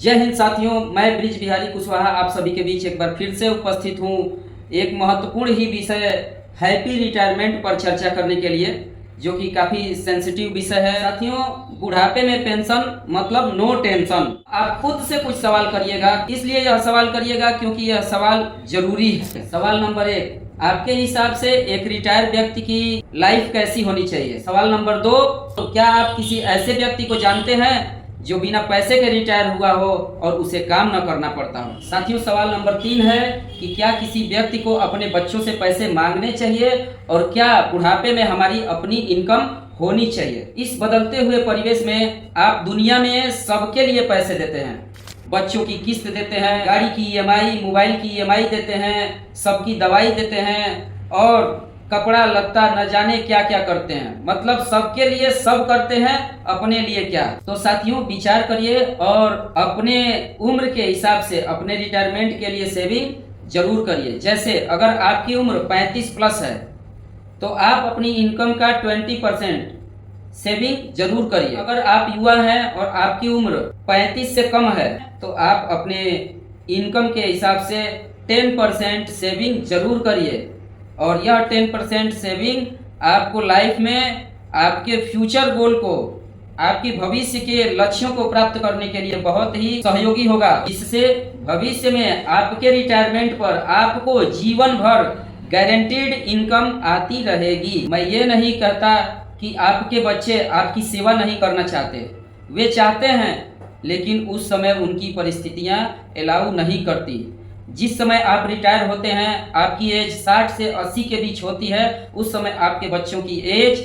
जय हिंद साथियों, मैं ब्रिज बिहारी कुशवाहा आप सभी के बीच एक बार फिर से उपस्थित हूँ एक महत्वपूर्ण ही विषय हैप्पी रिटायरमेंट पर चर्चा करने के लिए, जो कि काफ़ी सेंसिटिव विषय है। साथियों, बुढ़ापे में पेंशन मतलब नो टेंशन। आप खुद से कुछ सवाल करिएगा, इसलिए यह सवाल करिएगा क्योंकि यह सवाल जरूरी है। सवाल नंबर 1, आपके हिसाब से एक रिटायर्ड व्यक्ति की लाइफ कैसी होनी चाहिए? सवाल नंबर 2, तो क्या आप किसी ऐसे व्यक्ति को जानते हैं जो बिना पैसे के रिटायर हुआ हो और उसे काम न करना पड़ता हो? साथियों, सवाल नंबर 3 है कि क्या किसी व्यक्ति को अपने बच्चों से पैसे मांगने चाहिए और क्या बुढ़ापे में हमारी अपनी इनकम होनी चाहिए? इस बदलते हुए परिवेश में आप दुनिया में सबके लिए पैसे देते हैं, बच्चों की किस्त देते हैं, गाड़ी की ईएमआई, मोबाइल की ईएमआई देते हैं, सबकी दवाई देते हैं और कपड़ा लत्ता न जाने क्या क्या करते हैं। मतलब सबके लिए सब करते हैं, अपने लिए क्या? तो साथियों, विचार करिए और अपने उम्र के हिसाब से अपने रिटायरमेंट के लिए सेविंग जरूर करिए। जैसे अगर आपकी उम्र 35 प्लस है तो आप अपनी इनकम का 20% सेविंग जरूर करिए। अगर आप युवा हैं और आपकी उम्र 35 से कम है तो आप अपने इनकम के हिसाब से 10% सेविंग जरूर करिए और यह 10% सेविंग आपको लाइफ में आपके फ्यूचर गोल को, आपके भविष्य के लक्ष्यों को प्राप्त करने के लिए बहुत ही सहयोगी होगा। इससे भविष्य में आपके रिटायरमेंट पर आपको जीवन भर गारंटीड इनकम आती रहेगी। मैं ये नहीं कहता कि आपके बच्चे आपकी सेवा नहीं करना चाहते, वे चाहते हैं, लेकिन उस समय उनकी परिस्थितियां अलाउ नहीं करती। जिस समय आप रिटायर होते हैं, आपकी एज 60 से 80 के बीच होती है, उस समय आपके बच्चों की एज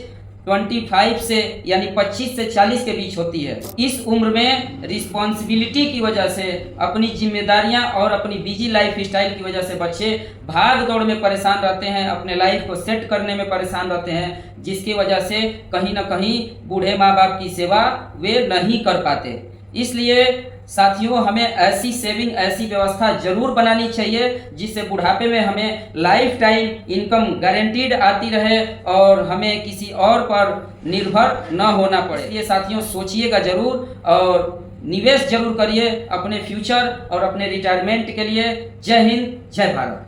25 से यानी 25 से 40 के बीच होती है। इस उम्र में रिस्पॉन्सिबिलिटी की वजह से, अपनी जिम्मेदारियां और अपनी बिजी लाइफ स्टाइल की वजह से बच्चे भाग दौड़ में परेशान रहते हैं, अपने लाइफ को सेट करने में परेशान रहते हैं, जिसकी वजह से कहीं ना कहीं बूढ़े माँ बाप की सेवा वे नहीं कर पाते। इसलिए साथियों, हमें ऐसी सेविंग, ऐसी व्यवस्था जरूर बनानी चाहिए जिससे बुढ़ापे में हमें लाइफ टाइम इनकम गारंटीड आती रहे और हमें किसी और पर निर्भर न होना पड़े। ये साथियों, सोचिएगा जरूर और निवेश जरूर करिए अपने फ्यूचर और अपने रिटायरमेंट के लिए। जय हिंद, जय भारत।